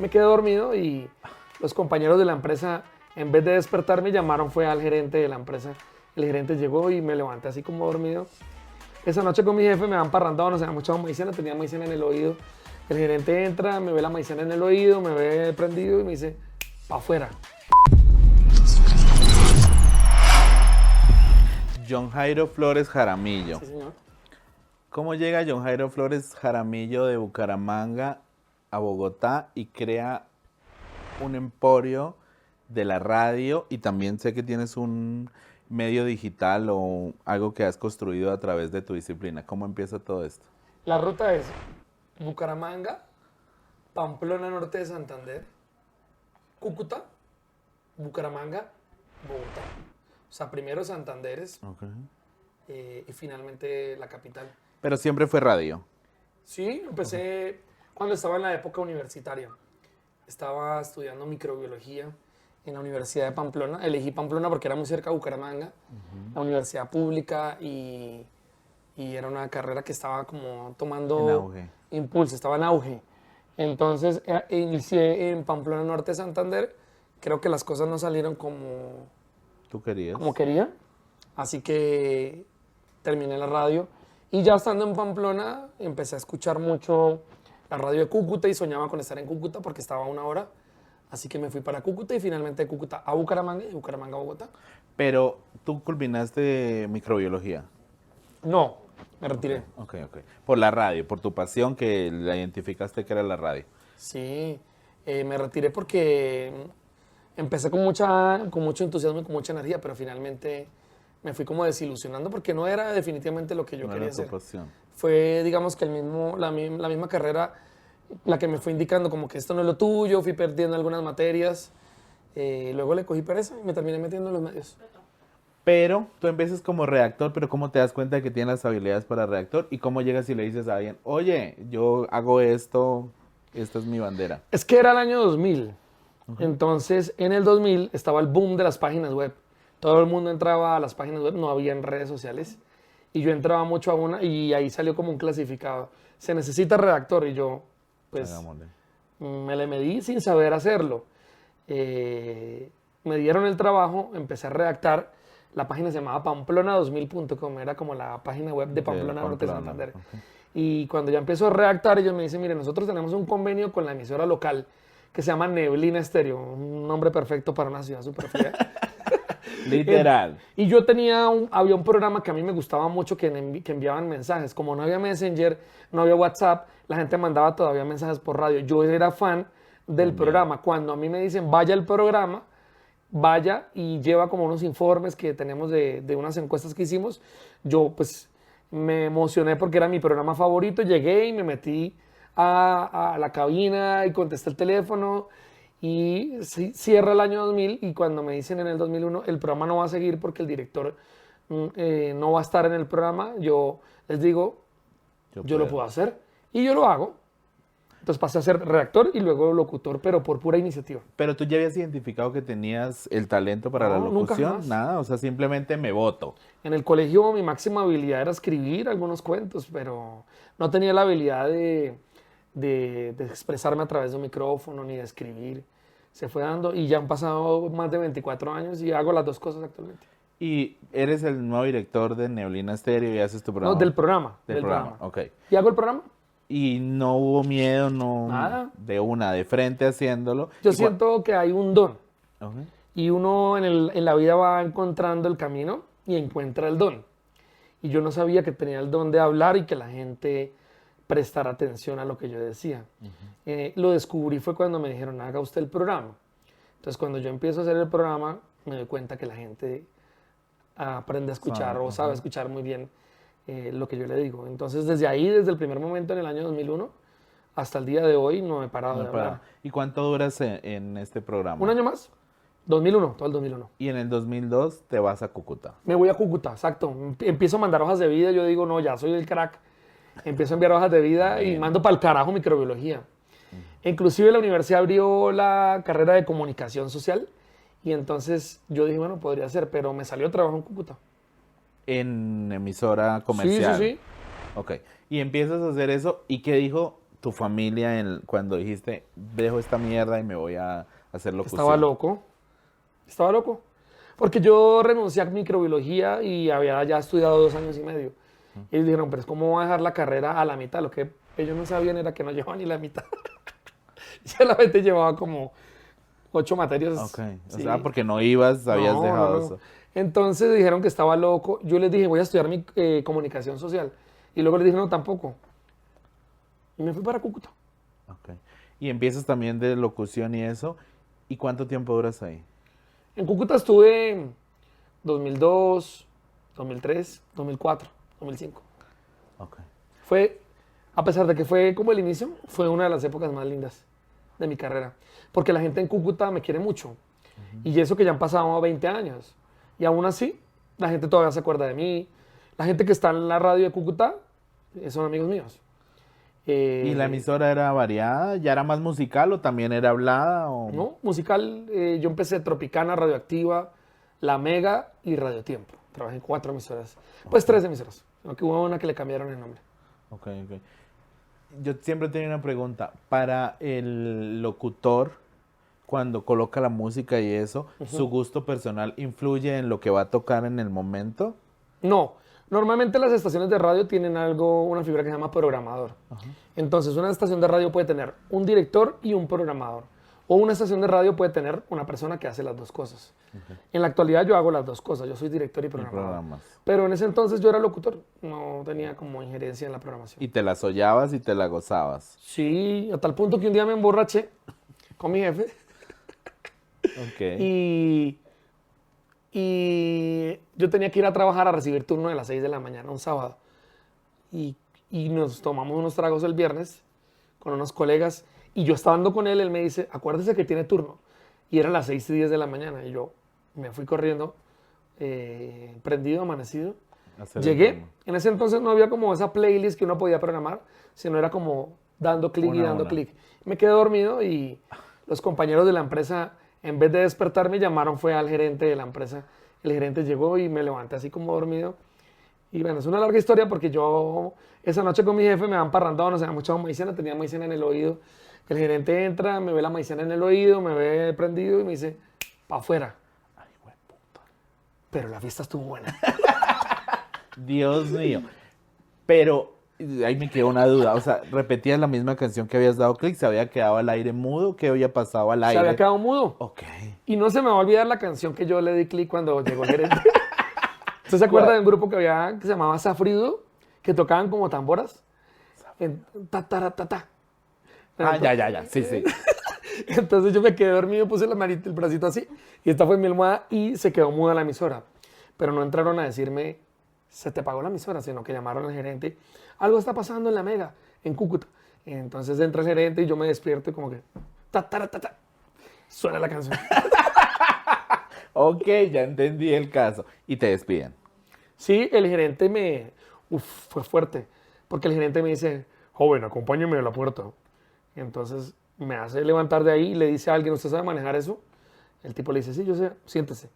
me quedé dormido y los compañeros de la empresa, en vez de despertarme, llamaron fue al gerente de la empresa. El gerente llegó y me levanté así como dormido. Esa noche con mi jefe me han parrandado, no sé, mucha maicena, tenía maicena en el oído. El gerente entra, me ve la maicena en el oído, me ve prendido y me dice, pa' afuera. John Jairo Flores Jaramillo. Sí, señor. ¿Cómo llega John Jairo Flores Jaramillo de Bucaramanga a Bogotá y crea un emporio de la radio? Y también sé que tienes un medio digital o algo que has construido a través de tu disciplina. ¿Cómo empieza todo esto? La ruta es Bucaramanga, Pamplona Norte de Santander, Cúcuta, Bucaramanga, Bogotá. O sea, primero Santanderes y finalmente la capital. Pero siempre fue radio. Sí, empecé cuando estaba en la época universitaria. Estaba estudiando microbiología en la Universidad de Pamplona. Elegí Pamplona porque era muy cerca de Bucaramanga, la universidad pública, y era una carrera que estaba como tomando En auge. impulso, estaba en auge. Entonces inicié en Pamplona Norte de Santander. Creo que las cosas no salieron como ¿Tú querías? quería, así que terminé la radio. Y ya estando en Pamplona, empecé a escuchar mucho la radio de Cúcuta y soñaba con estar en Cúcuta porque estaba a 1 hora. Así que me fui para Cúcuta y finalmente de Cúcuta a Bucaramanga y de Bucaramanga a Bogotá. Pero tú culminaste microbiología. No, me retiré. Ok. Por la radio, por tu pasión que la identificaste que era la radio. Sí, me retiré porque empecé con mucho entusiasmo y con mucha energía, pero finalmente me fui como desilusionando porque no era definitivamente lo que yo No quería era tu hacer. pasión. Fue, digamos, que la misma carrera la que me fue indicando como que esto no es lo tuyo, fui perdiendo algunas materias, luego le cogí pereza y me terminé metiendo en los medios. Pero tú empiezas como redactor, pero ¿cómo te das cuenta de que tienes las habilidades para redactor? ¿Y cómo llegas y le dices a alguien, oye, yo hago esto, esta es mi bandera? Es que era el año 2000, entonces en el 2000 estaba el boom de las páginas web. Todo el mundo entraba a las páginas web, no había redes sociales. Y yo entraba mucho a una y ahí salió como un clasificado. Se necesita redactor y yo, pues, Hagámosle. me le medí sin saber hacerlo. Me dieron el trabajo, empecé a redactar. La página se llamaba pamplona2000.com, era como la página web de Pamplona Norte de Pamplona, Santander. ok. Y cuando ya empiezo a redactar, ellos me dicen, mire, nosotros tenemos un convenio con la emisora local que se llama Neblina Estéreo, un nombre perfecto para una ciudad súper fría. Literal. Y yo había un programa que a mí me gustaba mucho que enviaban mensajes. Como no había Messenger, no había WhatsApp, la gente mandaba todavía mensajes por radio. Yo era fan del programa. Cuando a mí me dicen, vaya al programa, vaya y lleva como unos informes que tenemos de unas encuestas que hicimos, yo pues me emocioné porque era mi programa favorito. Llegué y me metí a la cabina y contesté el teléfono. Y cierra el año 2000 y cuando me dicen en el 2001 el programa no va a seguir porque el director no va a estar en el programa, yo les digo, yo lo puedo hacer y yo lo hago. Entonces pasé a ser redactor y luego locutor, pero por pura iniciativa. Pero tú ya habías identificado que tenías el talento para la No, nunca locución, jamás. nada, o sea, simplemente me voto. En el colegio mi máxima habilidad era escribir algunos cuentos, pero no tenía la habilidad de expresarme a través de un micrófono ni de escribir. Se fue dando y ya han pasado más de 24 años y hago las dos cosas actualmente. Y eres el nuevo director de Neblina Estéreo y haces tu programa. No, del programa. Del programa, ok. ¿Y hago el programa? Y no hubo miedo, no, Nada. de frente haciéndolo. Yo Y siento que hay un don Ok. y uno en la vida va encontrando el camino y encuentra el don. Y yo no sabía que tenía el don de hablar y que la gente prestara atención a lo que yo decía. Lo descubrí fue cuando me dijeron, haga usted el programa. Entonces, cuando yo empiezo a hacer el programa, me doy cuenta que la gente aprende a escuchar o sabe escuchar muy bien lo que yo le digo. Entonces, desde ahí, desde el primer momento en el año 2001 hasta el día de hoy, no he parado de hablar. ¿Y cuánto duras en este programa? ¿Un año más? 2001, todo el 2001. Y en el 2002 te vas a Cúcuta. Me voy a Cúcuta, exacto. Empiezo a mandar hojas de vida, yo digo, no, ya soy el crack. Empiezo a enviar hojas de vida y mando para el carajo microbiología. Inclusive la universidad abrió la carrera de comunicación social y entonces yo dije, bueno, podría ser, pero me salió trabajo en Cúcuta. En emisora comercial. Sí. Ok. Y empiezas a hacer eso. ¿Y qué dijo tu familia cuando dijiste, dejo esta mierda y me voy a hacer locución? Estaba loco. Porque yo renuncié a microbiología y había ya estudiado 2 años y medio. Y ellos dijeron, pero es ¿cómo voy a dejar la carrera a la mitad? Lo que ellos no sabían era que no llevaba ni la mitad. Solamente llevaba como 8 materias. Ok, o Sí. sea, porque no ibas, habías No, dejado no, no. eso. Entonces dijeron que estaba loco. Yo les dije, voy a estudiar comunicación social. Y luego les dije, no, tampoco. Y me fui para Cúcuta. Ok. Y empiezas también de locución y eso. ¿Y cuánto tiempo duras ahí? En Cúcuta estuve 2002, 2003, 2004, 2005. Ok. Fue, a pesar de que fue como el inicio, fue una de las épocas más lindas de mi carrera. Porque la gente en Cúcuta me quiere mucho. Y eso que ya han pasado 20 años. Y aún así, la gente todavía se acuerda de mí. La gente que está en la radio de Cúcuta son amigos míos. ¿Y la emisora era variada? ¿Ya era más musical o también era hablada? O... ¿No? Musical, yo empecé Tropicana, Radioactiva, La Mega y Radio Tiempo. Trabajé en 4 emisoras. Pues 3 emisoras. Aunque hubo una que le cambiaron el nombre. Ok, ok. Yo siempre tenía una pregunta. Para el locutor, cuando coloca la música y eso, ¿su gusto personal influye en lo que va a tocar en el momento? No. Normalmente las estaciones de radio tienen una figura que se llama programador. Entonces, una estación de radio puede tener un director y un programador. O una estación de radio puede tener una persona que hace las dos cosas. En la actualidad yo hago las dos cosas. Yo soy director y programador. Programas. Pero en ese entonces yo era locutor. No tenía como injerencia en la programación. Y te la soñabas y te la gozabas. Sí, a tal punto que un día me emborraché con mi jefe. Ok. Y yo tenía que ir a trabajar a recibir turno de las 6 de la mañana, un sábado. Y nos tomamos unos tragos el viernes con unos colegas. Y yo estando con él, él me dice, acuérdese que tiene turno. Y eran las 6:10 de la mañana. Y yo me fui corriendo, prendido, amanecido. Hacer el Llegué. turno. En ese entonces no había como esa playlist que uno podía programar, sino era como dando clic y Una dando hora. clic. Me quedé dormido y los compañeros de la empresa, en vez de despertarme, llamaron fue al gerente de la empresa. El gerente llegó y me levanté así como dormido. Y bueno, es una larga historia porque yo esa noche con mi jefe me han parrandado, no sé, mucha maicena, tenía maicena en el oído. El gerente entra, me ve la maicena en el oído, me ve prendido y me dice, pa' afuera. Ay, güey, puta. Pero la fiesta estuvo buena. Dios mío. Pero ahí me quedó una duda. O sea, repetías la misma canción que habías dado clic, se había quedado al aire mudo, ¿qué había pasado al Se aire? había quedado mudo. Ok. Y no se me va a olvidar la canción que yo le di clic cuando llegó el gerente. ¿Usted se acuerda ¿Cuál? de un grupo que se llamaba Safrido? Que tocaban como tamboras. Ta, ta, ta, ta. Ah, ya. Sí, sí. Entonces yo me quedé dormido, puse la manita, el bracito así, y esta fue mi almohada y se quedó muda la emisora. Pero no entraron a decirme, se te pagó la emisora, sino que llamaron al gerente, algo está pasando en la Mega, en Cúcuta. Entonces entra el gerente y yo me despierto y como que, ta, ta, ta, ta, suena la canción. Ok, ya entendí el caso. Y te despiden. Sí, el gerente fue fuerte, porque el gerente me dice, joven, acompáñeme a la puerta. Y entonces me hace levantar de ahí y le dice a alguien, ¿usted sabe manejar eso? El tipo le dice, sí, yo sé, siéntese.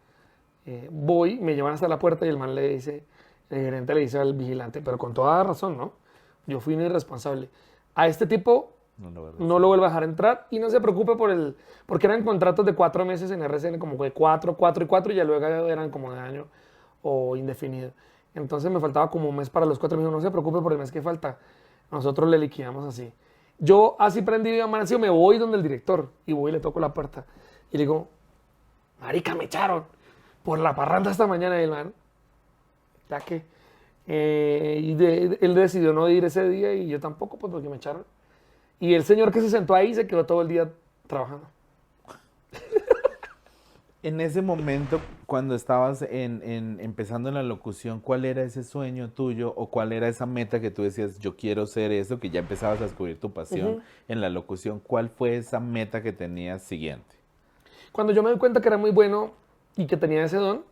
Voy, me llevan hasta la puerta y el man le dice, el gerente le dice al vigilante, pero con toda razón, ¿no? Yo fui un irresponsable. A este tipo no lo vuelvo a dejar entrar y no se preocupe porque eran contratos de 4 meses en RCN, como de 4, 4 y 4, y ya luego eran como de año o indefinido. Entonces me faltaba como un mes para los 4 meses. No se preocupe por el mes que falta. Nosotros le liquidamos así. Yo, así prendido y amanecido, me voy donde el director y voy y le toco la puerta. Y le digo, marica, me echaron por la parranda esta mañana. Y el man, ya que. Él decidió no ir ese día y yo tampoco, pues porque me echaron. Y el señor que se sentó ahí se quedó todo el día trabajando. En ese momento, cuando estabas empezando en la locución, ¿cuál era ese sueño tuyo o cuál era esa meta que tú decías, yo quiero ser eso, que ya empezabas a descubrir tu pasión en la locución? ¿Cuál fue esa meta que tenías siguiente? Cuando yo me di cuenta que era muy bueno y que tenía ese don,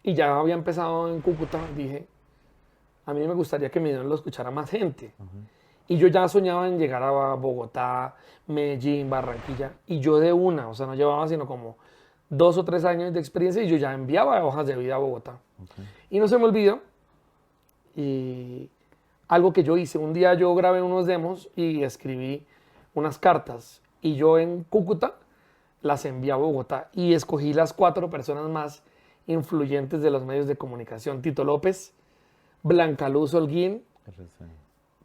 y ya había empezado en Cúcuta, dije, a mí me gustaría que mi don lo escuchara más gente. Y yo ya soñaba en llegar a Bogotá, Medellín, Barranquilla, y yo de una, o sea, no llevaba sino como 2 o 3 años de experiencia y yo ya enviaba hojas de vida a Bogotá. Y no se me olvidó. Y algo que yo hice. Un día yo grabé unos demos y escribí unas cartas y yo en Cúcuta las envié a Bogotá y escogí las 4 personas más influyentes de los medios de comunicación. Tito López, Blanca Luz Holguín,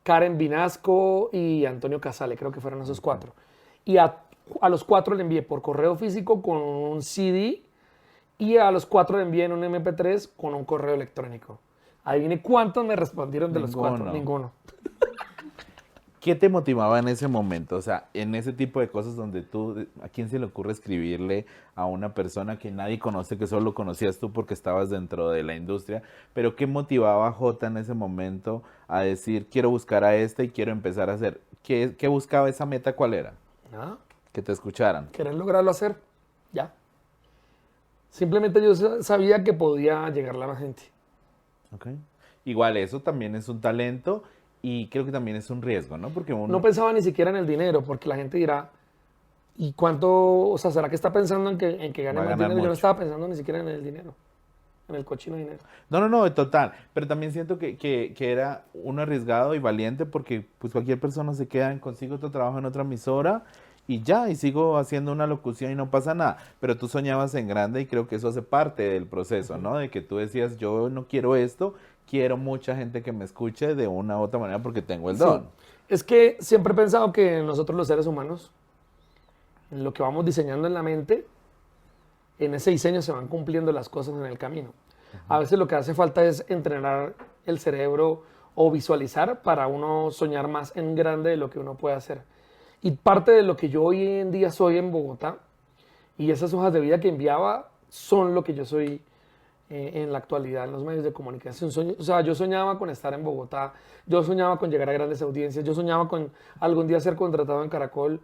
Karen Vinasco y Antonio Casale, creo que fueron esos 4. Y a los 4 le envié por correo físico con un CD y a los 4 le envié en un MP3 con un correo electrónico. Adivine cuántos me respondieron de los 4. Ninguno. ¿Qué te motivaba en ese momento? O sea, en ese tipo de cosas donde ¿a quién se le ocurre escribirle a una persona que nadie conoce, que solo conocías tú porque estabas dentro de la industria? Pero ¿qué motivaba a Jota en ese momento a decir, quiero buscar a este y quiero empezar a hacer? ¿Qué buscaba esa meta? ¿Cuál era? Nada. Que te escucharan. Querer lograrlo hacer, ya. Simplemente yo sabía que podía llegarle a la gente. Okay. Igual eso también es un talento y creo que también es un riesgo, ¿no? Porque uno... No pensaba ni siquiera en el dinero, porque la gente dirá, ¿y cuánto? O sea, ¿será que está pensando en que gane más dinero? Mucho. Yo no estaba pensando ni siquiera en el dinero, en el cochino dinero. No, total. Pero también siento que era un arriesgado y valiente porque pues cualquier persona se queda en consigo otro trabajo en otra emisora y ya, y sigo haciendo una locución y no pasa nada. Pero tú soñabas en grande y creo que eso hace parte del proceso, ¿no? De que tú decías, yo no quiero esto, quiero mucha gente que me escuche de una u otra manera porque tengo el don. Es que siempre he pensado que nosotros los seres humanos, en lo que vamos diseñando en la mente, en ese diseño se van cumpliendo las cosas en el camino. A veces lo que hace falta es entrenar el cerebro o visualizar para uno soñar más en grande de lo que uno puede hacer. Y parte de lo que yo hoy en día soy en Bogotá y esas hojas de vida que enviaba son lo que yo soy en la actualidad en los medios de comunicación. O sea, yo soñaba con estar en Bogotá, yo soñaba con llegar a grandes audiencias, yo soñaba con algún día ser contratado en Caracol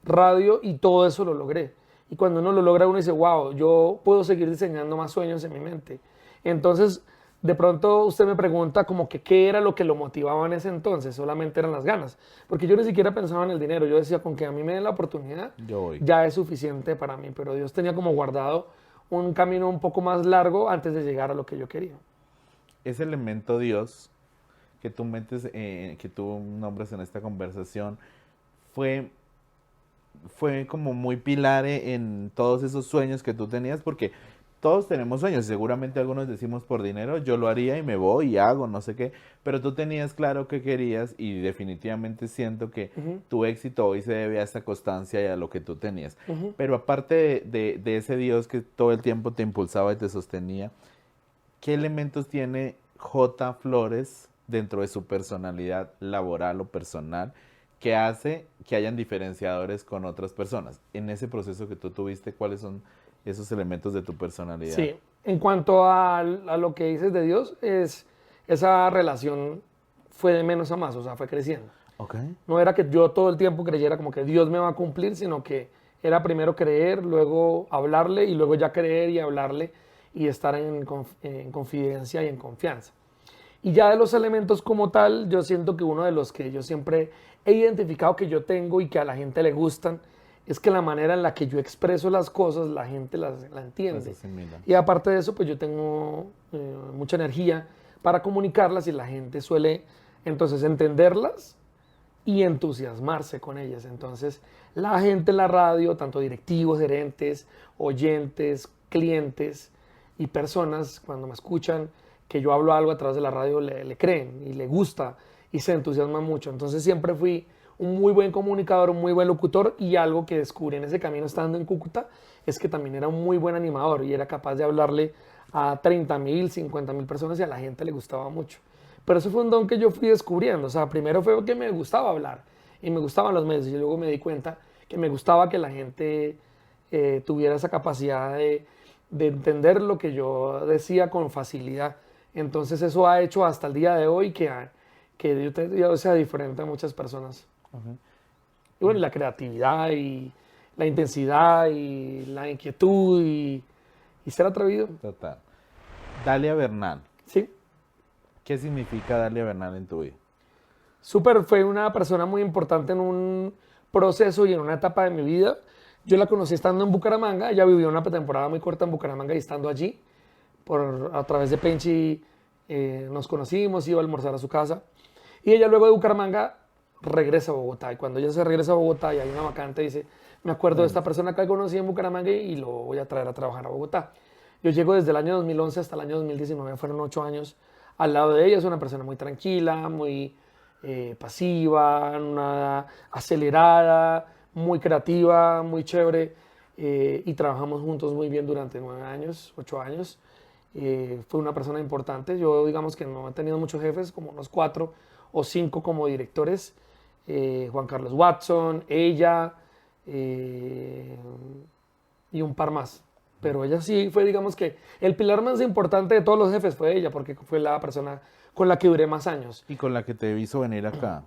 Radio y todo eso lo logré. Y cuando uno lo logra, uno dice, wow, yo puedo seguir diseñando más sueños en mi mente. Entonces, de pronto usted me pregunta como que qué era lo que lo motivaba en ese entonces, solamente eran las ganas. Porque yo ni siquiera pensaba en el dinero, yo decía, con que a mí me den la oportunidad, ya es suficiente para mí. Pero Dios tenía como guardado un camino un poco más largo antes de llegar a lo que yo quería. Ese elemento Dios que tú metes, que tú nombras en esta conversación, fue como muy pilar en todos esos sueños que tú tenías, porque todos tenemos sueños, seguramente algunos decimos por dinero, yo lo haría y me voy y hago, no sé qué, pero tú tenías claro qué querías y definitivamente siento que tu éxito hoy se debe a esa constancia y a lo que tú tenías. Pero aparte de ese Dios que todo el tiempo te impulsaba y te sostenía, ¿qué elementos tiene J. Flores dentro de su personalidad laboral o personal que hace que hayan diferenciadores con otras personas? En ese proceso que tú tuviste, ¿cuáles son esos elementos de tu personalidad? Sí, en cuanto a lo que dices de Dios, esa relación fue de menos a más, o sea, fue creciendo. Okay. No era que yo todo el tiempo creyera como que Dios me va a cumplir, sino que era primero creer, luego hablarle y luego ya creer y hablarle y estar en confidencia y en confianza. Y ya de los elementos como tal, yo siento que uno de los que yo siempre he identificado que yo tengo y que a la gente le gustan, es que la manera en la que yo expreso las cosas, la gente la entiende. Y aparte de eso, pues yo tengo mucha energía para comunicarlas y la gente suele entonces entenderlas y entusiasmarse con ellas. Entonces, la gente en la radio, tanto directivos, gerentes, oyentes, clientes y personas, cuando me escuchan que yo hablo algo a través de la radio, le creen y le gusta y se entusiasman mucho. Entonces, siempre fui un muy buen comunicador, un muy buen locutor, y algo que descubrí en ese camino estando en Cúcuta es que también era un muy buen animador y era capaz de hablarle a 30.000, 50.000 personas y a la gente le gustaba mucho. Pero eso fue un don que yo fui descubriendo. O sea, primero fue que me gustaba hablar y me gustaban los medios y luego me di cuenta que me gustaba que la gente tuviera esa capacidad de entender lo que yo decía con facilidad. Entonces eso ha hecho hasta el día de hoy que yo sea diferente a muchas personas. Uh-huh. Y bueno, la creatividad y la intensidad y la inquietud y ser atrevido. Total. Dalia Bernal. Sí. ¿Qué significa Dalia Bernal en tu vida? Súper, fue una persona muy importante en un proceso y en una etapa de mi vida. Yo la conocí estando en Bucaramanga. Ella vivió una temporada muy corta en Bucaramanga y estando allí, a través de Penchi, nos conocimos, iba a almorzar a su casa. Y ella luego de Bucaramanga regresa a Bogotá. Y cuando ella se regresa a Bogotá y hay una vacante, dice, me acuerdo de esta persona que conocí en Bucaramanga y lo voy a traer a trabajar a Bogotá. Yo llego desde el año 2011 hasta el año 2019, fueron 8 años al lado de ella. Es una persona muy tranquila, muy pasiva, nada acelerada, muy creativa, muy chévere. Y trabajamos juntos muy bien durante 9 años, 8 años. Fue una persona importante. Yo digamos que no he tenido muchos jefes, como unos 4 o 5 como directores. Juan Carlos Watson, ella y un par más. Pero ella sí fue, digamos que el pilar más importante de todos los jefes fue ella, porque fue la persona con la que duré más años. Y con la que te hizo venir acá.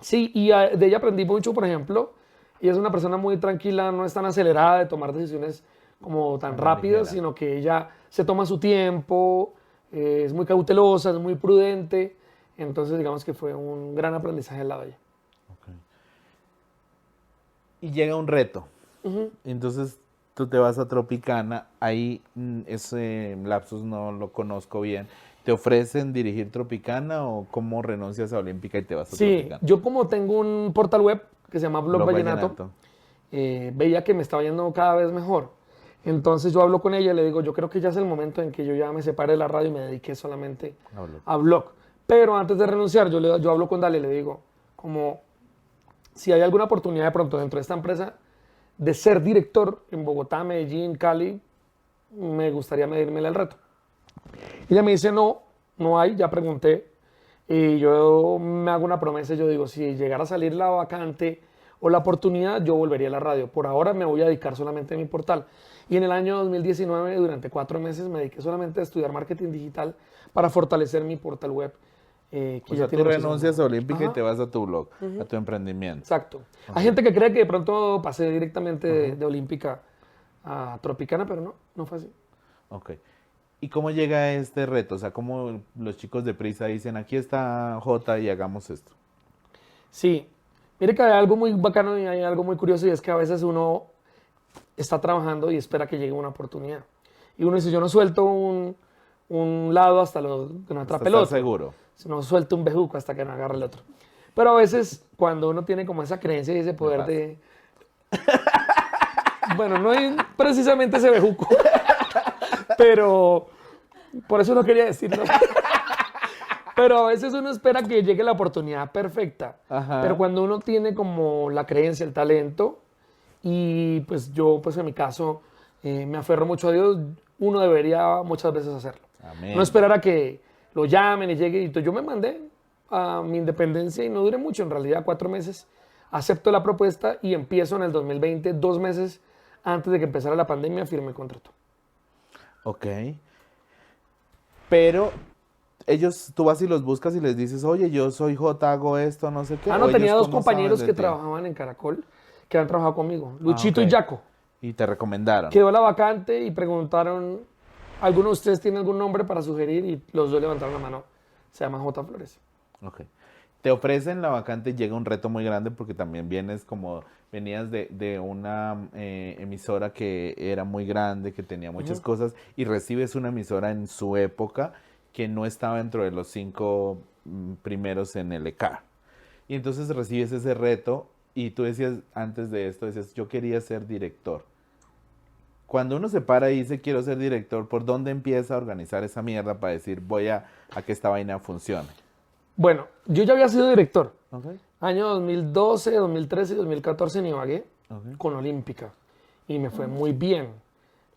Sí, y de ella aprendí mucho, por ejemplo, ella es una persona muy tranquila, no es tan acelerada de tomar decisiones como tan rápidas, sino que ella se toma su tiempo, es muy cautelosa, es muy prudente, entonces digamos que fue un gran aprendizaje al lado de ella. Okay. Y llega un reto, entonces tú te vas a Tropicana, ahí ese lapsus no lo conozco bien. ¿Te ofrecen dirigir Tropicana o cómo renuncias a Olímpica y te vas a Tropicana? Sí, yo como tengo un portal web que se llama Blog Vallenato, veía que me estaba yendo cada vez mejor. Entonces yo hablo con ella y le digo, yo creo que ya es el momento en que yo ya me separe de la radio y me dediqué solamente a blog. Pero antes de renunciar, yo hablo con Dale y le digo, como si hay alguna oportunidad de pronto dentro de esta empresa de ser director en Bogotá, Medellín, Cali, me gustaría medirme el reto. Ella me dice, no, no hay, ya pregunté. Y yo me hago una promesa, yo digo, si llegara a salir la vacante o la oportunidad, yo volvería a la radio. Por ahora me voy a dedicar solamente a mi portal. Y en el año 2019, durante 4 meses, me dediqué solamente a estudiar marketing digital para fortalecer mi portal web. O sea, tú renuncias a Olímpica y te vas a tu blog, a tu emprendimiento. Exacto. Hay gente que cree que de pronto pasé directamente de Olímpica a Tropicana, pero no, no fue así. Ok. ¿Y cómo llega este reto? O sea, ¿cómo los chicos de Prisa dicen, aquí está Jota y hagamos esto? Sí. Mire que hay algo muy bacano y hay algo muy curioso y es que a veces uno está trabajando y espera que llegue una oportunidad. Y uno dice, yo no suelto un lado hasta que no atrape el otro. ¿Estás seguro? No suelto un bejuco hasta que no agarre el otro. Pero a veces cuando uno tiene como esa creencia y ese poder de... Bueno, no hay precisamente ese bejuco. Pero por eso no quería decirlo. Pero a veces uno espera que llegue la oportunidad perfecta. Ajá. Pero cuando uno tiene como la creencia, el talento, y pues yo, pues en mi caso, me aferro mucho a Dios, uno debería muchas veces hacerlo. Amén. No esperar a que lo llamen y llegue. Y yo me mandé a mi independencia y no duré mucho, en realidad 4 meses. Acepto la propuesta y empiezo en el 2020, 2 meses antes de que empezara la pandemia, firmé el contrato. Ok. Pero ellos, tú vas y los buscas y les dices, oye, yo soy Jota, hago esto, no sé qué. Ah, no, ¿O tenía ellos 2 cómo compañeros saben que de ti? trabajaban en Caracol, que han trabajado conmigo, Luchito ok. y Jaco. Y te recomendaron. Quedó la vacante y preguntaron, ¿alguno de ustedes tiene algún nombre para sugerir? Y los 2 levantaron la mano. Se llama J. Flores. Ok. Te ofrecen la vacante, llega un reto muy grande porque también venías de una emisora que era muy grande, que tenía muchas cosas, y recibes una emisora en su época que no estaba dentro de los 5 primeros en el ECAR. Y entonces recibes ese reto y tú decías, antes de esto, decías, yo quería ser director. Cuando uno se para y dice, quiero ser director, ¿por dónde empieza a organizar esa mierda para decir, voy a que esta vaina funcione? Bueno, yo ya había sido director. Okay. Año 2012, 2013 y 2014 en Ibagué, Ok. con Olímpica. Y me fue muy bien.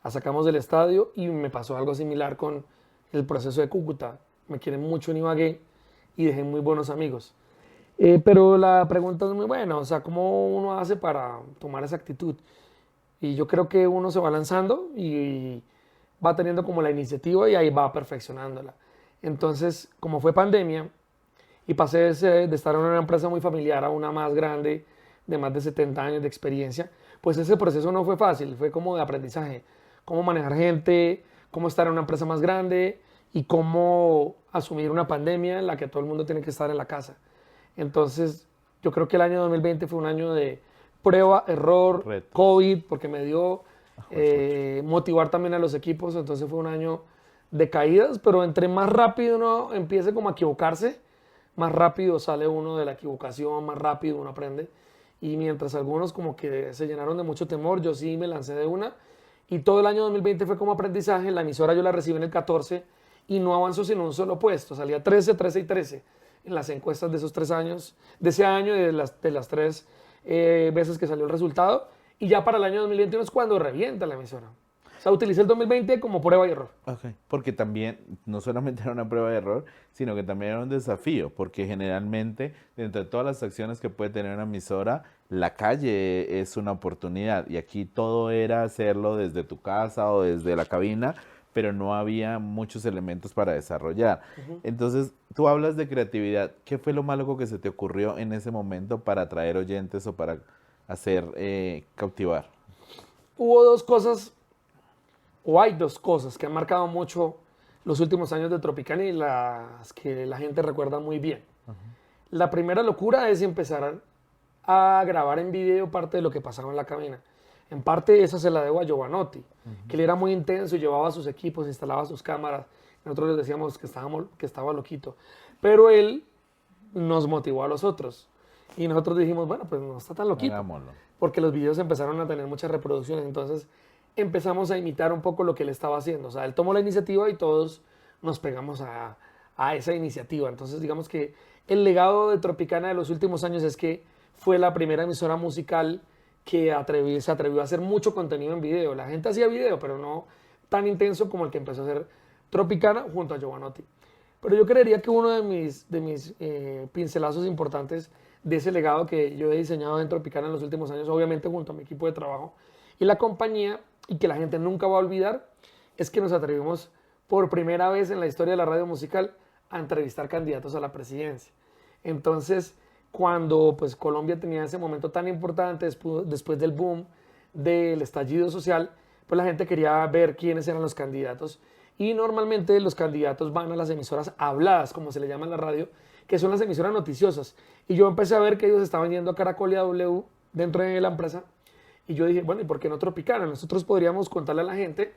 La sacamos del estadio y me pasó algo similar con el proceso de Cúcuta. Me quieren mucho en Ibagué y dejé muy buenos amigos. Pero la pregunta es muy buena, o sea, ¿cómo uno hace para tomar esa actitud? Y yo creo que uno se va lanzando y va teniendo como la iniciativa y ahí va perfeccionándola. Entonces, como fue pandemia y pasé de estar en una empresa muy familiar a una más grande, de más de 70 años de experiencia, pues ese proceso no fue fácil, fue como de aprendizaje. Cómo manejar gente, cómo estar en una empresa más grande y cómo asumir una pandemia en la que todo el mundo tiene que estar en la casa. Entonces, yo creo que el año 2020 fue un año de prueba, error, Retos. COVID, porque me dio motivar también a los equipos. Entonces fue un año de caídas, pero entre más rápido uno empiece como a equivocarse, más rápido sale uno de la equivocación, más rápido uno aprende. Y mientras algunos como que se llenaron de mucho temor, yo sí me lancé de una. Y todo el año 2020 fue como aprendizaje. La emisora yo la recibí en el 14 y no avanzó sino un solo puesto. Salía 13, 13 y 13 en las encuestas de esos 3 años, de ese año y de las 3 veces que salió el resultado. Y ya para el año 2021 es cuando revienta la emisora. O sea, utilicé el 2020 como prueba y error. Ok, porque también no solamente era una prueba de error, sino que también era un desafío, porque generalmente dentro de todas las acciones que puede tener una emisora, la calle es una oportunidad y aquí todo era hacerlo desde tu casa o desde la cabina, pero no había muchos elementos para desarrollar. Entonces, tú hablas de creatividad. ¿Qué fue lo más loco que se te ocurrió en ese momento para atraer oyentes o para hacer cautivar? Hubo dos cosas, o hay dos cosas que han marcado mucho los últimos años de Tropicana y las que la gente recuerda muy bien. La primera locura es empezar a grabar en video parte de lo que pasaba en la cabina. En parte esa se la debo a Giovanotti, que él era muy intenso y llevaba sus equipos, instalaba sus cámaras. Nosotros les decíamos que estaba loquito. Pero él nos motivó a los otros. Y nosotros dijimos, bueno, pues no está tan loquito. Hagámoslo. Porque los videos empezaron a tener muchas reproducciones. Entonces empezamos a imitar un poco lo que él estaba haciendo. O sea, él tomó la iniciativa y todos nos pegamos a esa iniciativa. Entonces digamos que el legado de Tropicana de los últimos años es que fue la primera emisora musical que se atrevió a hacer mucho contenido en video. La gente hacía video, pero no tan intenso como el que empezó a hacer Tropicana junto a Giovanotti. Pero yo creería que uno de mis pincelazos importantes de ese legado que yo he diseñado en Tropicana en los últimos años, obviamente junto a mi equipo de trabajo y la compañía, y que la gente nunca va a olvidar, es que nos atrevimos por primera vez en la historia de la radio musical a entrevistar candidatos a la presidencia. Entonces, cuando pues Colombia tenía ese momento tan importante después del boom del estallido social, pues la gente quería ver quiénes eran los candidatos y normalmente los candidatos van a las emisoras habladas, como se le llama en la radio, que son las emisoras noticiosas. Y yo empecé a ver que ellos estaban yendo a Caracol y a W dentro de la empresa y yo dije, bueno, ¿y por qué no Tropicana? Nosotros podríamos contarle a la gente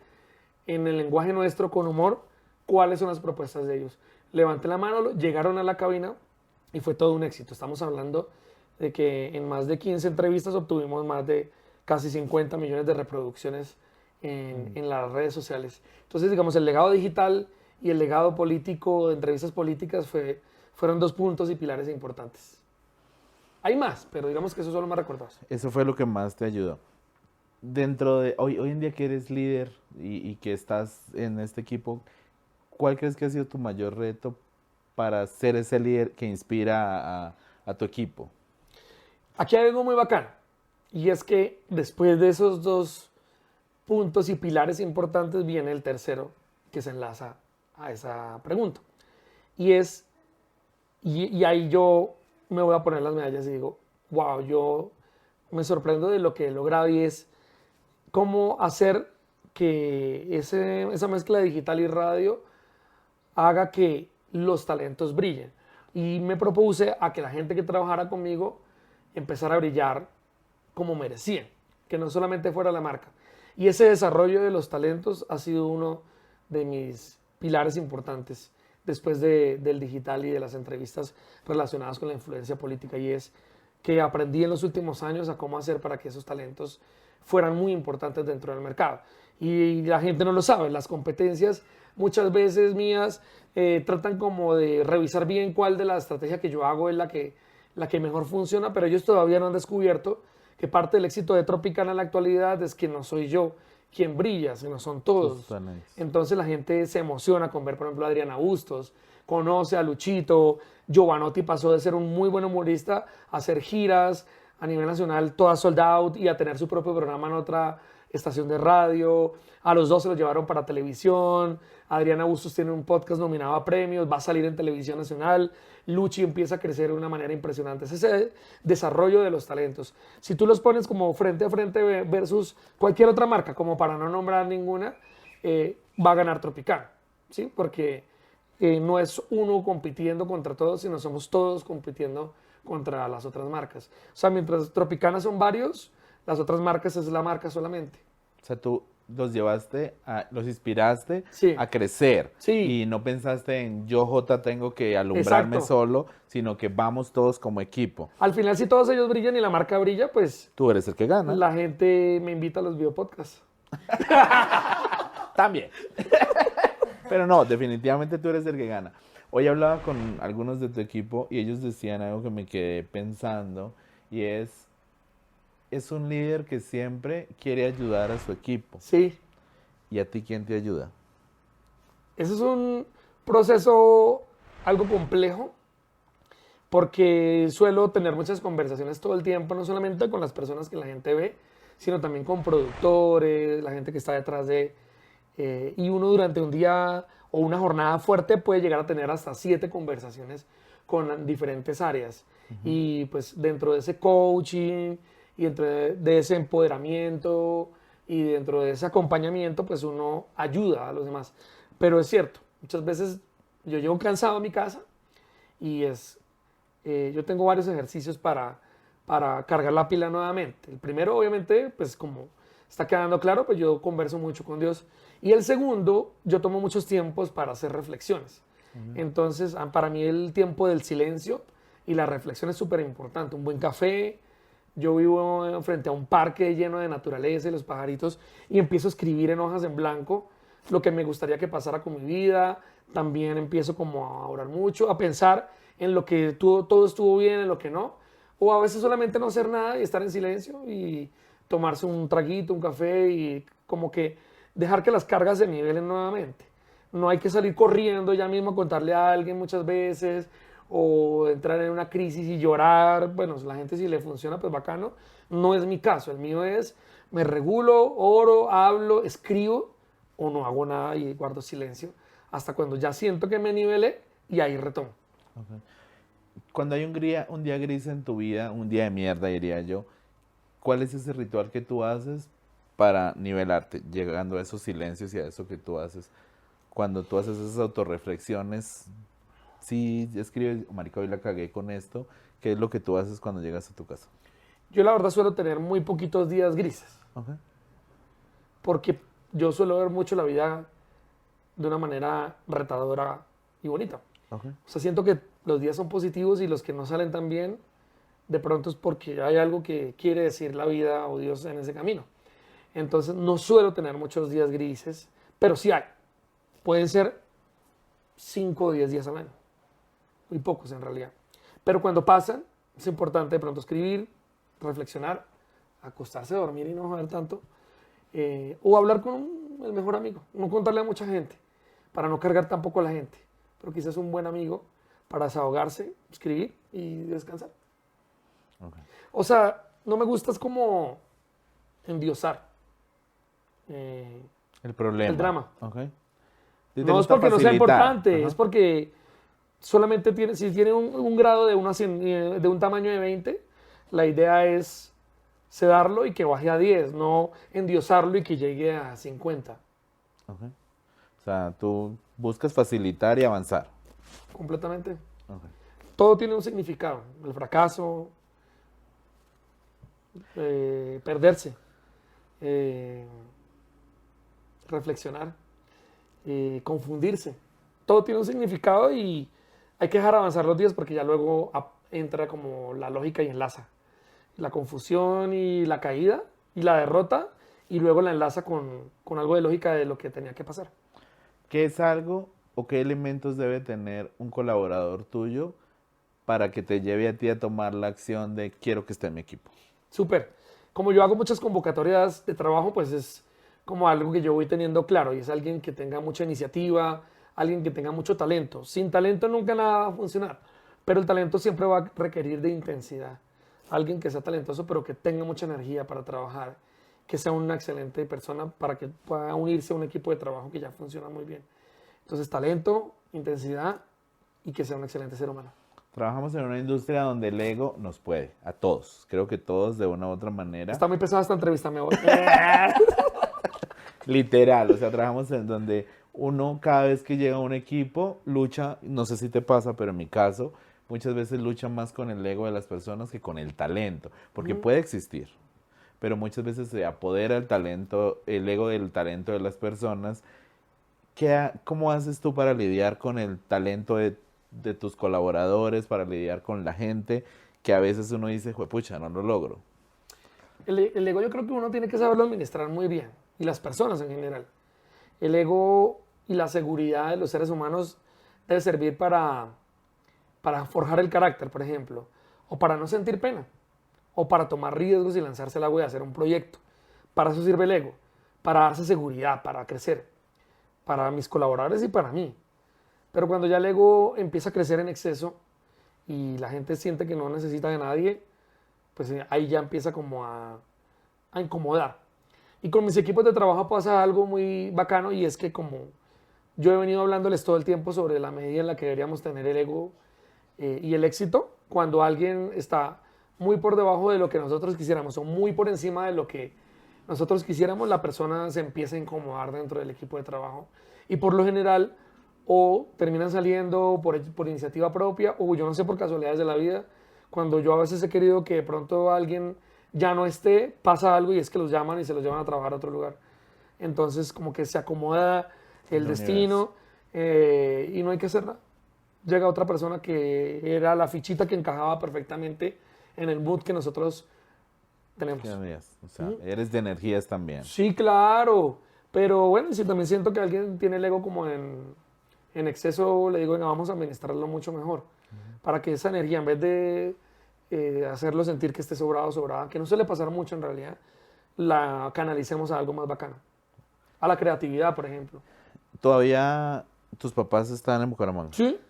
en el lenguaje nuestro, con humor, cuáles son las propuestas de ellos. Levanté la mano, llegaron a la cabina y fue todo un éxito. Estamos hablando de que en más de 15 entrevistas obtuvimos más de casi 50 millones de reproducciones en las redes sociales. Entonces, digamos, el legado digital y el legado político de entrevistas políticas fueron dos puntos y pilares importantes. Hay más, pero digamos que eso solo me recuerdas. Eso fue lo que más te ayudó. Dentro de hoy en día que eres líder y que estás en este equipo, ¿cuál crees que ha sido tu mayor reto para ser ese líder que inspira a tu equipo? Aquí hay algo muy bacano, y es que después de esos dos puntos y pilares importantes viene el tercero que se enlaza a esa pregunta. Y ahí yo me voy a poner las medallas y digo, wow, yo me sorprendo de lo que he logrado y es cómo hacer que esa mezcla de digital y radio haga que los talentos brillen. Y me propuse a que la gente que trabajara conmigo empezara a brillar como merecían, que no solamente fuera la marca. Y ese desarrollo de los talentos ha sido uno de mis pilares importantes después del digital y de las entrevistas relacionadas con la influencia política, y es que aprendí en los últimos años a cómo hacer para que esos talentos fueran muy importantes dentro del mercado. Y la gente no lo sabe, las competencias muchas veces mías tratan como de revisar bien cuál de la estrategia que yo hago es la que mejor funciona, pero ellos todavía no han descubierto que parte del éxito de Tropicana en la actualidad es que no soy yo quien brilla, sino son todos. Entonces la gente se emociona con ver, por ejemplo, a Adriana Bustos, conoce a Luchito, Giovanotti pasó de ser un muy buen humorista a hacer giras a nivel nacional, todas sold out, y a tener su propio programa en otra estación de radio. A los dos se los llevaron para televisión. Adriana Bustos tiene un podcast nominado a premios, va a salir en televisión nacional. Luchi empieza a crecer de una manera impresionante. Es ese desarrollo de los talentos. Si tú los pones como frente a frente versus cualquier otra marca, como para no nombrar ninguna, va a ganar Tropicana, ¿sí? Porque no es uno compitiendo contra todos, sino somos todos compitiendo contra las otras marcas. O sea, mientras Tropicana son varios, las otras marcas es la marca solamente. O sea, tú los llevaste, los inspiraste Sí. a crecer. Sí. Y no pensaste en yo, Jota, tengo que alumbrarme Exacto. solo, sino que vamos todos como equipo. Al final, si todos ellos brillan y la marca brilla, pues Tú eres el que gana. la gente me invita a los videopodcasts. También. Pero no, definitivamente tú eres el que gana. Hoy hablaba con algunos de tu equipo y ellos decían algo que me quedé pensando y es un líder que siempre quiere ayudar a su equipo. Sí. ¿Y a ti quién te ayuda? Ese es un proceso algo complejo porque suelo tener muchas conversaciones todo el tiempo, no solamente con las personas que la gente ve, sino también con productores, la gente que está detrás de... y uno durante un día o una jornada fuerte puede llegar a tener hasta 7 conversaciones con diferentes áreas. Y pues dentro de ese coaching y dentro de ese empoderamiento y dentro de ese acompañamiento, pues uno ayuda a los demás. Pero es cierto, muchas veces yo llego cansado a mi casa y yo tengo varios ejercicios para cargar la pila nuevamente. El primero, obviamente, pues como está quedando claro, pues yo converso mucho con Dios. Y el segundo, yo tomo muchos tiempos para hacer reflexiones. Entonces, para mí el tiempo del silencio y la reflexión es súper importante. Un buen café, yo vivo frente a un parque lleno de naturaleza y los pajaritos y empiezo a escribir en hojas en blanco lo que me gustaría que pasara con mi vida. También empiezo como a orar mucho, a pensar en lo que todo estuvo bien, en lo que no. O a veces solamente no hacer nada y estar en silencio y tomarse un traguito, un café y como que dejar que las cargas se nivelen nuevamente. No hay que salir corriendo ya mismo a contarle a alguien muchas veces o entrar en una crisis y llorar. Bueno, la gente si le funciona, pues bacano. No es mi caso. El mío es, me regulo, oro, hablo, escribo o no hago nada y guardo silencio hasta cuando ya siento que me nivelé y ahí retomo. Okay. Cuando hay un día gris en tu vida, un día de mierda, diría yo, ¿cuál es ese ritual que tú haces para nivelarte, llegando a esos silencios y a eso que tú haces? Cuando tú haces esas autorreflexiones, sí, escribes, marica, hoy la cagué con esto, ¿qué es lo que tú haces cuando llegas a tu casa? Yo la verdad suelo tener muy poquitos días grises, Okay. porque yo suelo ver mucho la vida de una manera retadora y bonita. Okay. O sea, siento que los días son positivos y los que no salen tan bien, de pronto es porque hay algo que quiere decir la vida o Dios en ese camino. Entonces no suelo tener muchos días grises, pero sí hay. Pueden ser 5 o 10 días al año. Muy pocos en realidad. Pero cuando pasan, es importante de pronto escribir, reflexionar, acostarse a dormir y no joder tanto. O hablar con el mejor amigo. No contarle a mucha gente, para no cargar tampoco a la gente. Pero quizás un buen amigo para desahogarse, escribir y descansar. Okay. O sea, no me gusta es como endiosar El problema. el drama. Okay. No es porque no sea importante, Ajá. es porque solamente tiene, si tiene un grado de, de un tamaño de 20, la idea es sedarlo y que baje a 10, no endiosarlo y que llegue a 50. Okay. O sea, tú buscas facilitar y avanzar. Completamente. Okay. Todo tiene un significado. El fracaso, perderse, reflexionar, confundirse. Todo tiene un significado y hay que dejar avanzar los días porque ya luego entra como la lógica y enlaza. La confusión y la caída y la derrota y luego la enlaza con algo de lógica de lo que tenía que pasar. ¿Qué es algo o qué elementos debe tener un colaborador tuyo para que te lleve a ti a tomar la acción de quiero que esté en mi equipo? Súper. Como yo hago muchas convocatorias de trabajo, pues es como algo que yo voy teniendo claro y es alguien que tenga mucha iniciativa, alguien que tenga mucho talento. Sin talento nunca nada va a funcionar, pero el talento siempre va a requerir de intensidad. Alguien que sea talentoso, pero que tenga mucha energía para trabajar, que sea una excelente persona para que pueda unirse a un equipo de trabajo que ya funciona muy bien. Entonces, talento, intensidad y que sea un excelente ser humano. Trabajamos en una industria donde el ego nos puede, a todos. Creo que todos de una u otra manera. Está muy pesada esta entrevista, me voy. Literal, o sea, trabajamos en donde uno cada vez que llega a un equipo lucha, no sé si te pasa, pero en mi caso, muchas veces lucha más con el ego de las personas que con el talento, porque puede existir, pero muchas veces se apodera el talento, el ego del talento de las personas. ¿Cómo haces tú para lidiar con el talento de tus colaboradores, para lidiar con la gente que a veces uno dice, pucha, no lo logro? El ego yo creo que uno tiene que saberlo administrar muy bien, y las personas en general. El ego y la seguridad de los seres humanos debe servir para forjar el carácter, por ejemplo, o para no sentir pena, o para tomar riesgos y lanzarse al agua y hacer un proyecto. Para eso sirve el ego, para darse seguridad, para crecer, para mis colaboradores y para mí. Pero cuando ya el ego empieza a crecer en exceso y la gente siente que no necesita de nadie, pues ahí ya empieza como a incomodar. Y con mis equipos de trabajo pasa algo muy bacano, y es que como yo he venido hablándoles todo el tiempo sobre la medida en la que deberíamos tener el ego y el éxito, cuando alguien está muy por debajo de lo que nosotros quisiéramos o muy por encima de lo que nosotros quisiéramos, la persona se empieza a incomodar dentro del equipo de trabajo. Y por lo general, o terminan saliendo por iniciativa propia, o yo no sé, por casualidades de la vida, cuando yo a veces he querido que de pronto alguien ya no esté, pasa algo y es que los llaman y se los llevan a trabajar a otro lugar. Entonces como que se acomoda el destino y no hay que hacer nada. Llega otra persona que era la fichita que encajaba perfectamente en el mood que nosotros tenemos. O sea, eres de energías también. Sí, claro. Pero bueno, si también siento que alguien tiene el ego como en exceso, le digo, venga, vamos a administrarlo mucho mejor. Para que esa energía, en vez de hacerlo sentir que esté sobrado, sobrada, que no suele pasar mucho en realidad, la canalicemos a algo más bacano. A la creatividad, por ejemplo. ¿Todavía tus papás están en Bucaramanga? Sí.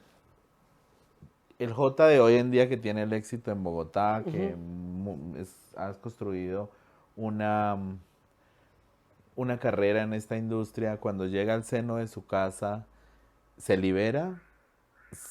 El J de hoy en día, que tiene el éxito en Bogotá, que has construido una carrera en esta industria, cuando llega al seno de su casa, se libera,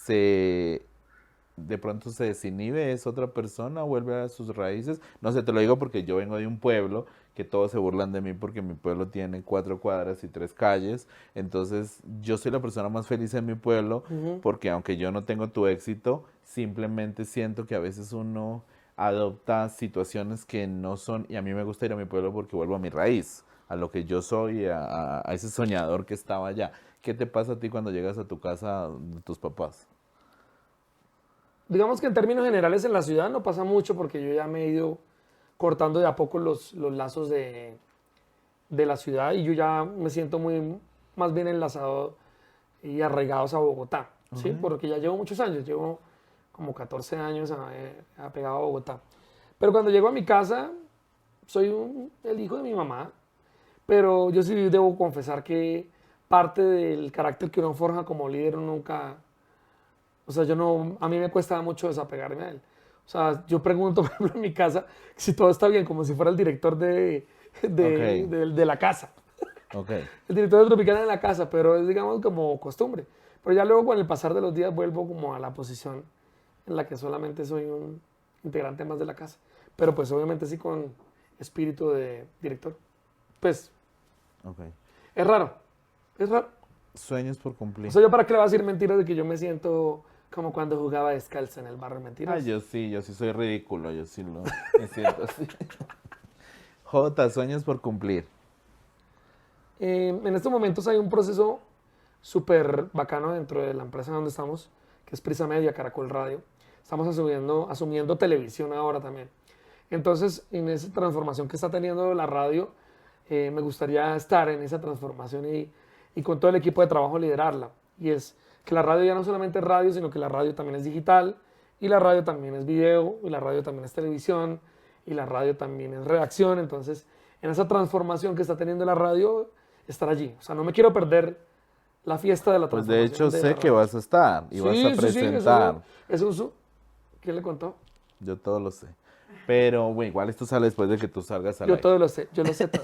de pronto se desinhibe, es otra persona, vuelve a sus raíces. No sé, te lo digo porque yo vengo de un pueblo que todos se burlan de mí porque mi pueblo tiene 4 cuadras y 3 calles. Entonces yo soy la persona más feliz en mi pueblo porque aunque yo no tengo tu éxito, simplemente siento que a veces uno adopta situaciones que no son, y a mí me gusta ir a mi pueblo porque vuelvo a mi raíz, a lo que yo soy, a ese soñador que estaba allá. ¿Qué te pasa a ti cuando llegas a tu casa de tus papás? Digamos que en términos generales en la ciudad no pasa mucho porque yo ya me he ido cortando de a poco los lazos de la ciudad, y yo ya me siento más bien enlazado y arraigados a Bogotá, ¿sí? Porque ya llevo muchos años, llevo como 14 años apegado a Bogotá. Pero cuando llego a mi casa, soy el hijo de mi mamá, pero yo sí debo confesar que parte del carácter que uno forja como líder nunca... O sea, a mí me cuesta mucho desapegarme a él. O sea, yo pregunto, por ejemplo, en mi casa si todo está bien, como si fuera el director de la casa. Okay. El director de Tropicana de la casa, pero es, digamos, como costumbre. Pero ya luego, con el pasar de los días, vuelvo como a la posición en la que solamente soy un integrante más de la casa. Pero pues obviamente sí con espíritu de director. Pues, es raro. Es raro. Sueños por cumplir. O sea, ¿yo para qué le voy a decir mentiras de que yo me siento como cuando jugaba descalzo en el barrio? Mentiras. Ah, yo sí soy ridículo, yo sí me siento así. J, sueños por cumplir. En estos momentos hay un proceso súper bacano dentro de la empresa donde estamos, que es Prisa Media, Caracol Radio. Estamos asumiendo televisión ahora también. Entonces, en esa transformación que está teniendo la radio, me gustaría estar en esa transformación y con todo el equipo de trabajo liderarla. Y es que la radio ya no solamente es radio, sino que la radio también es digital, y la radio también es video, y la radio también es televisión, y la radio también es redacción. Entonces, en esa transformación que está teniendo la radio, estar allí. O sea, no me quiero perder la fiesta de la Pues transformación. de hecho sé que vas a estar y vas a presentar. ¿Quién le contó? Yo todo lo sé. Pero, bueno, igual esto sale después de que tú salgas al aire. Yo todo lo sé, yo lo sé todo.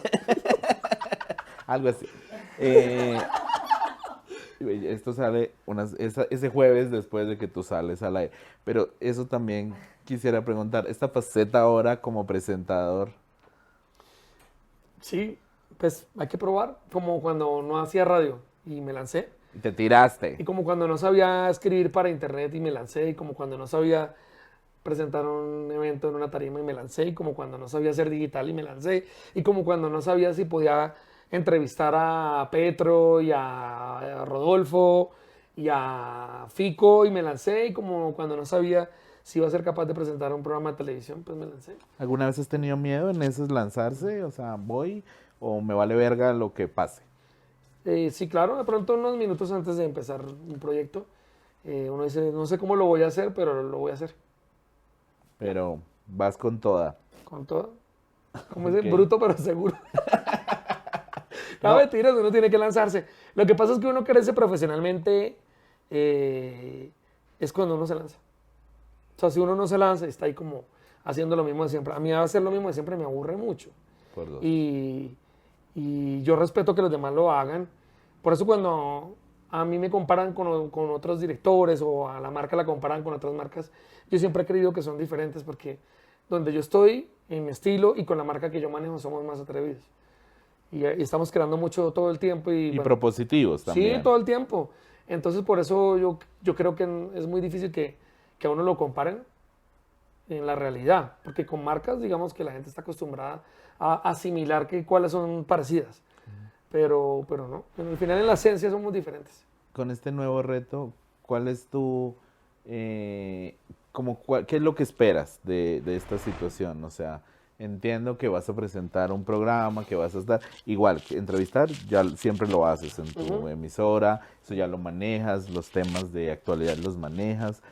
Algo así. Esto sale ese jueves después de que tú sales al aire. Pero eso también quisiera preguntar, esta faceta ahora como presentador. Sí, pues hay que probar, como cuando no hacía radio y me lancé. Y te tiraste. Y como cuando no sabía escribir para internet y me lancé, y como cuando no sabía presentar un evento en una tarima y me lancé, y como cuando no sabía hacer digital y me lancé, y como cuando no sabía si podía entrevistar a Petro y a Rodolfo y a Fico y me lancé, y como cuando no sabía si iba a ser capaz de presentar un programa de televisión, pues me lancé. ¿Alguna vez has tenido miedo en esos lanzarse? O sea, voy o me vale verga lo que pase. Sí, claro, de pronto unos minutos antes de empezar un proyecto, uno dice, no sé cómo lo voy a hacer, pero lo voy a hacer. Ya, Pero vas con toda. con todo. Como dice, Ok. bruto pero seguro. No, No, mentiras, uno tiene que lanzarse. Lo que pasa es que uno crece profesionalmente eh, es cuando uno se lanza. O sea, si uno no se lanza y está ahí como haciendo lo mismo de siempre. A mí hacer lo mismo de siempre me aburre mucho. por dos. Y, y yo respeto que los demás lo hagan. Por eso cuando a mí me comparan con otros directores o a la marca la comparan con otras marcas, yo siempre he creído que son diferentes porque donde yo estoy, en mi estilo y con la marca que yo manejo somos más atrevidos. Y estamos creando mucho todo el tiempo y Y bueno, propositivos sí, también. todo el tiempo. Entonces por eso yo creo que es muy difícil que a uno lo comparen en la realidad, porque con marcas digamos que la gente está acostumbrada a asimilar que cuáles son parecidas, pero no, al final en la esencia somos diferentes. Con este nuevo reto, ¿cuál es tu, qué es lo que esperas de esta situación? O sea, entiendo que vas a presentar un programa, que vas a estar, igual, que entrevistar, ya siempre lo haces en tu Ujú. emisora, eso ya lo manejas, los temas de actualidad los manejas,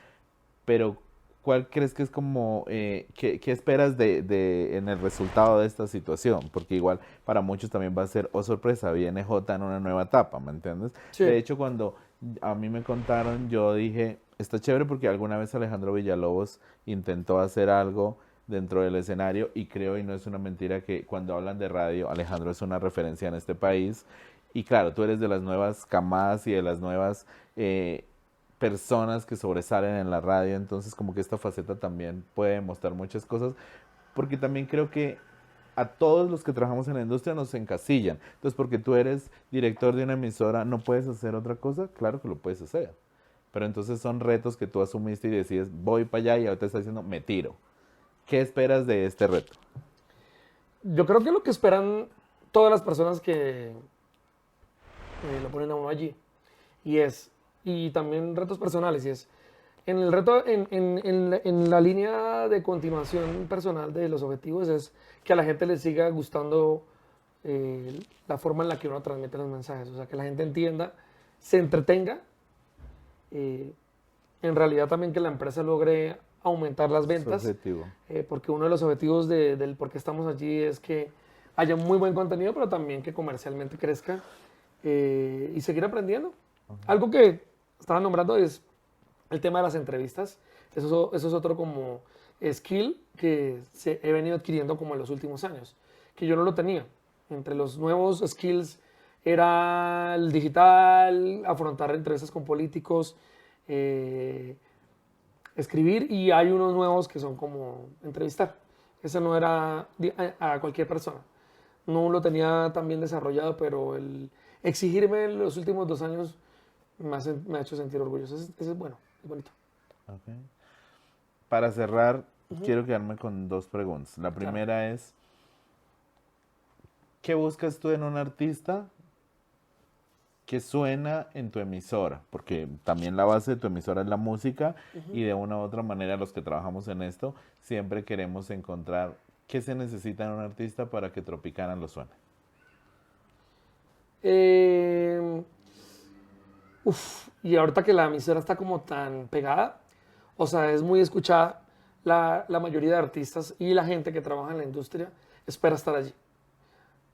pero ¿cuál crees que es como, qué esperas en el resultado de esta situación? Porque igual para muchos también va a ser, oh sorpresa, viene J en una nueva etapa, ¿me entiendes? De Sí, hecho, cuando a mí me contaron, yo dije, está chévere porque alguna vez Alejandro Villalobos intentó hacer algo dentro del escenario y creo, y no es una mentira, que cuando hablan de radio, Alejandro es una referencia en este país. Y claro, tú eres de las nuevas camadas y de las nuevas personas que sobresalen en la radio, entonces como que esta faceta también puede mostrar muchas cosas, porque también creo que a todos los que trabajamos en la industria nos encasillan. Entonces, porque tú eres director de una emisora, ¿no puedes hacer otra cosa? Claro que lo puedes hacer. Pero entonces son retos que tú asumiste y decides, voy para allá y ahorita estás diciendo, me tiro. ¿Qué esperas de este reto? yo creo que lo que esperan todas las personas que lo ponen a uno allí, y es, y también retos personales, y es, en el reto, en la línea de continuación personal de los objetivos es que a la gente le siga gustando la forma en la que uno transmite los mensajes, o sea, que la gente entienda, se entretenga, eh, en realidad también que la empresa logre aumentar las Su ventas, objetivo. porque uno de los objetivos del por qué estamos allí es que haya muy buen contenido, pero también que comercialmente crezca y seguir aprendiendo. Algo que estaba nombrando es el tema de las entrevistas. Eso es otro como skill que he venido adquiriendo como en los últimos años, que yo no lo tenía. Entre los nuevos skills era el digital, afrontar entrevistas con políticos, eh, escribir y hay unos nuevos que son como entrevistar. Ese no era a cualquier persona. No lo tenía tan bien desarrollado, pero el exigirme en los últimos 2 años me ha hecho sentir orgulloso. Ese es bueno, es bonito. Okay. Para cerrar, Ujú, quiero quedarme con dos preguntas. La claro. primera es, ¿qué buscas tú en un artista que suena en tu emisora? Porque también la base de tu emisora es la música y de una u otra manera los que trabajamos en esto siempre queremos encontrar qué se necesita en un artista para que Tropicana lo suene. Eh, y ahorita que la emisora está como tan pegada, o sea, es muy escuchada, la mayoría de artistas y la gente que trabaja en la industria espera estar allí.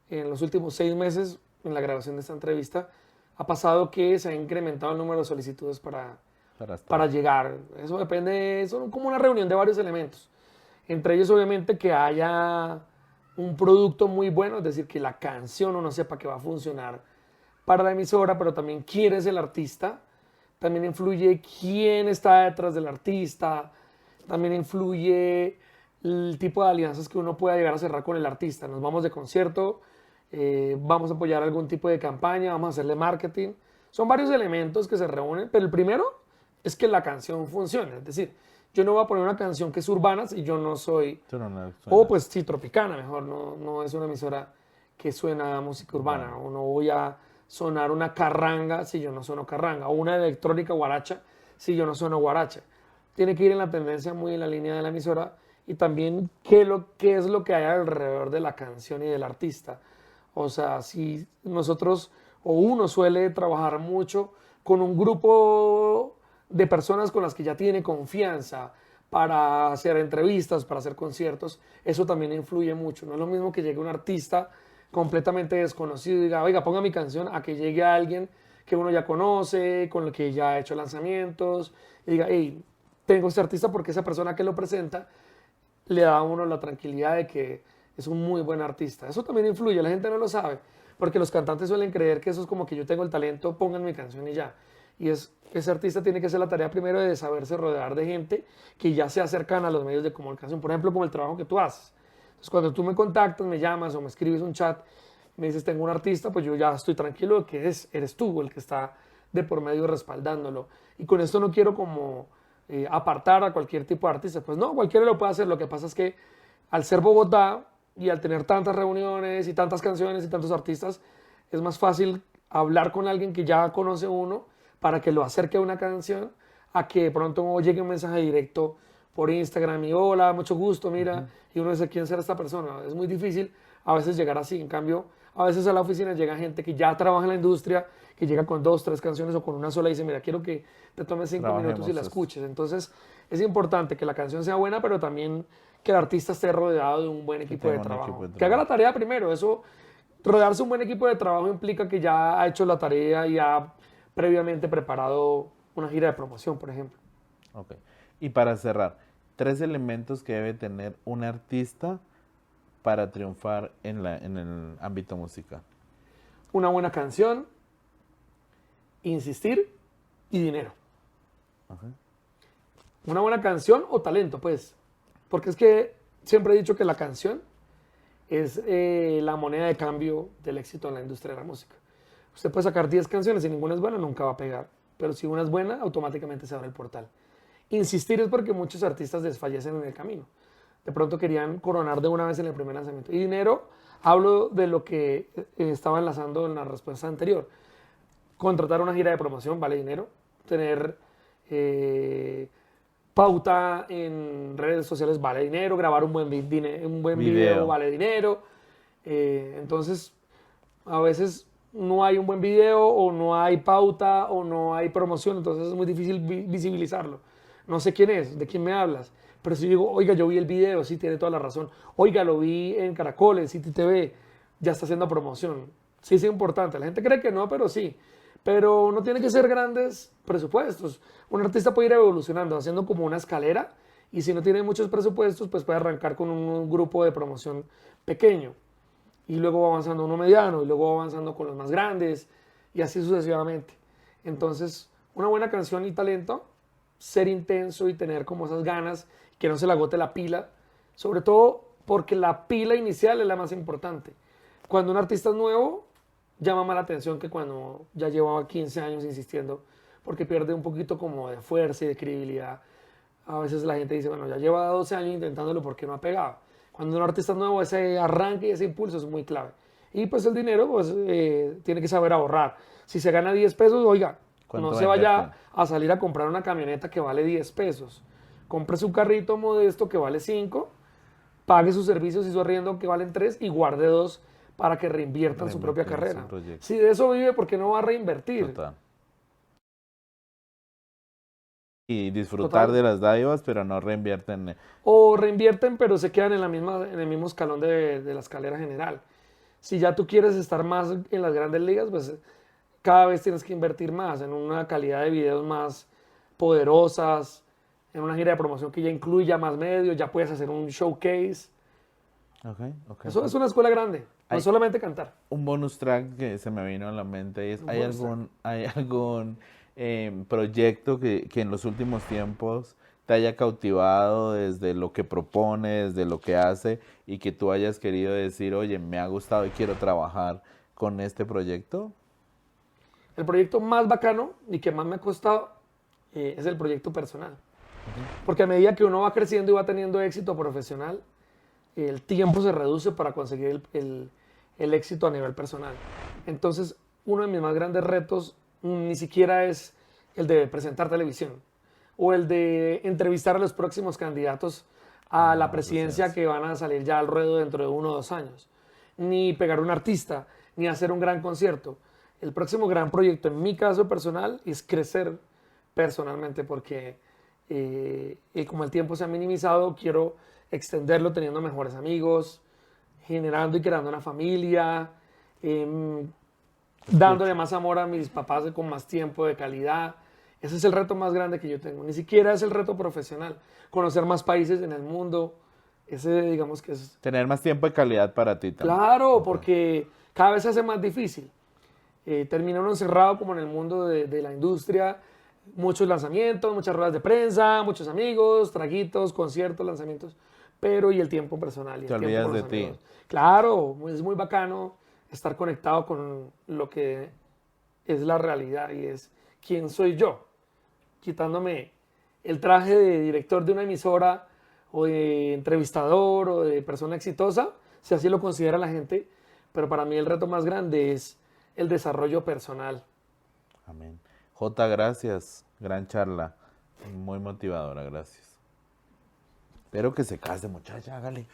En los últimos 6 meses, en la grabación de esta entrevista, ha pasado que se ha incrementado el número de solicitudes Para estar. para llegar. Eso depende, son como una reunión de varios elementos. Entre ellos, obviamente, que haya un producto muy bueno, es decir, que la canción uno sepa que va a funcionar para la emisora, pero también quién es el artista. También influye quién está detrás del artista. También influye el tipo de alianzas que uno pueda llegar a cerrar con el artista. Nos vamos de concierto, vamos a apoyar algún tipo de campaña, vamos a hacerle marketing. Son varios elementos que se reúnen, pero el primero es que la canción funcione. Es decir, Yo no voy a poner una canción que es urbana si yo no soy, Tú no o suena. pues sí, tropicana, mejor, no es una emisora que suena música urbana, Urbana. o no voy a sonar una carranga si yo no sueno carranga, o una electrónica guaracha si yo no sueno guaracha. Tiene que ir en la tendencia, muy en la línea de la emisora, y también qué es lo que hay alrededor de la canción y del artista. O sea, si nosotros o uno suele trabajar mucho con un grupo de personas con las que ya tiene confianza para hacer entrevistas, para hacer conciertos, eso también influye mucho. No es lo mismo que llegue un artista completamente desconocido y diga, oiga, ponga mi canción, a que llegue alguien que uno ya conoce, con el que ya ha hecho lanzamientos, y diga, hey, tengo este artista porque esa persona que lo presenta le da a uno la tranquilidad de que es un muy buen artista. Eso también influye, la gente no lo sabe, porque los cantantes suelen creer que eso es como que yo tengo el talento, pongan mi canción y ya. Y ese artista tiene que hacer la tarea primero de saberse rodear de gente que ya se acercan a los medios de comunicación, por ejemplo, como el trabajo que tú haces. Entonces, cuando tú me contactas, me llamas o me escribes un chat, me dices, tengo un artista, pues yo ya estoy tranquilo de que eres tú el que está de por medio respaldándolo. Y con esto no quiero como apartar a cualquier tipo de artista. Pues no, cualquiera lo puede hacer. Lo que pasa es que al ser Bogotá y al tener tantas reuniones y tantas canciones y tantos artistas, es más fácil hablar con alguien que ya conoce uno para que lo acerque a una canción, a que de pronto llegue un mensaje directo por Instagram y hola, mucho gusto, mira, y uno dice, ¿quién será esta persona? Es muy difícil a veces llegar así. En cambio, a veces a la oficina llega gente que ya trabaja en la industria, que llega con 2, 3 canciones o con una sola y dice, mira, quiero que te tomes 5 minutos y la Trabajemos esto. escuches. Entonces, es importante que la canción sea buena, pero también que el artista esté rodeado de un buen Que equipo de tenga un equipo trabajo. de Que haga la trabajo. tarea primero. Eso, rodearse de un buen equipo de trabajo implica que ya ha hecho la tarea y ha previamente preparado una gira de promoción, por ejemplo. Ok. Y para cerrar, 3 elementos que debe tener un artista para triunfar en el ámbito musical. Una buena canción, insistir y dinero. Ajá. Una buena canción o talento, pues. Porque es que siempre he dicho que la canción es la moneda de cambio del éxito en la industria de la música. Usted puede sacar 10 canciones y ninguna es buena, nunca va a pegar. Pero si una es buena, automáticamente se abre el portal. Insistir es porque muchos artistas desfallecen en el camino. De pronto querían coronar de una vez en el primer lanzamiento. Y dinero, hablo de lo que estaba enlazando en la respuesta anterior. Contratar una gira de promoción vale dinero. Tener pauta en redes sociales vale dinero. Grabar un buen video Video. vale dinero. Entonces, a veces no hay un buen video o no hay pauta o no hay promoción, entonces es muy difícil visibilizarlo. No sé quién es, de quién me hablas, pero si digo, oiga, yo vi el video, sí, tiene toda la razón. Oiga, lo vi en Caracol, en City TV, ya está haciendo promoción. Sí, es importante. La gente cree que no, pero sí. Pero no tiene que ser grandes presupuestos. Un artista puede ir evolucionando, haciendo como una escalera, y si no tiene muchos presupuestos, pues puede arrancar con un grupo de promoción pequeño y luego va avanzando uno mediano y luego va avanzando con los más grandes y así sucesivamente. Entonces, una buena canción y talento, ser intenso y tener como esas ganas, que no se le agote la pila, sobre todo porque la pila inicial es la más importante. Cuando un artista es nuevo, llama más la atención que cuando ya llevaba 15 años insistiendo, porque pierde un poquito como de fuerza y de credibilidad. A veces la gente dice, bueno, ya lleva 12 años intentándolo, ¿por qué no ha pegado? Cuando un artista es nuevo, ese arranque y ese impulso es muy clave. Y pues el dinero, pues tiene que saber ahorrar. Si se gana 10 pesos, oiga, no ¿Cuánto va se a invertir? vaya a salir a comprar una camioneta que vale 10 pesos. Compre su carrito modesto que vale 5, pague sus servicios y su arriendo que valen 3 y guarde 2 para que reinvierta en su propia Reinvertir en su carrera. proyecto. Si de eso vive, ¿por qué no va a reinvertir? Total. Y disfrutar Total. de las dádivas, pero no reinvierten. O reinvierten, pero se quedan en el mismo escalón de la escalera general. Si ya tú quieres estar más en las grandes ligas, pues cada vez tienes que invertir más en una calidad de videos más poderosas, en una gira de promoción que ya incluya más medios, ya puedes hacer un showcase. Ok, ok. Eso es una escuela grande, no es Hay solamente cantar. un bonus track que se me vino a la mente es, Un ¿hay bonus track. algún proyecto que en los últimos tiempos te haya cautivado desde lo que propone, desde lo que hace y que tú hayas querido decir, oye, me ha gustado y quiero trabajar con este proyecto? El proyecto más bacano y que más me ha costado es el proyecto personal. Porque a medida que uno va creciendo y va teniendo éxito profesional, el tiempo se reduce para conseguir el éxito a nivel personal. Entonces, uno de mis más grandes retos ni siquiera es el de presentar televisión o el de entrevistar a los próximos candidatos a la presidencia que van a salir ya al ruedo dentro de 1 o 2 años, ni pegar un artista, ni hacer un gran concierto. El próximo gran proyecto, en mi caso personal, es crecer personalmente porque como el tiempo se ha minimizado, quiero extenderlo teniendo mejores amigos, generando y creando una familia, dándole más amor a mis papás con más tiempo de calidad. Ese es el reto más grande que yo tengo. Ni siquiera es el reto profesional. Conocer más países en el mundo. Ese, digamos que es... Tener más tiempo de calidad para ti también. Claro, porque cada vez se hace más difícil. Termina uno encerrado como en el mundo de la industria. Muchos lanzamientos, muchas ruedas de prensa, muchos amigos, traguitos, conciertos, lanzamientos. Pero y el tiempo personal. Y Te el tiempo olvidas con de los ti. amigos. Claro, es muy bacano estar conectado con lo que es la realidad y es quién soy yo, quitándome el traje de director de una emisora o de entrevistador o de persona exitosa, si así lo considera la gente, pero para mí el reto más grande es el desarrollo personal. Amén. Jota, gracias. Gran charla. Muy motivadora, gracias. Espero que se case, muchacha, hágale.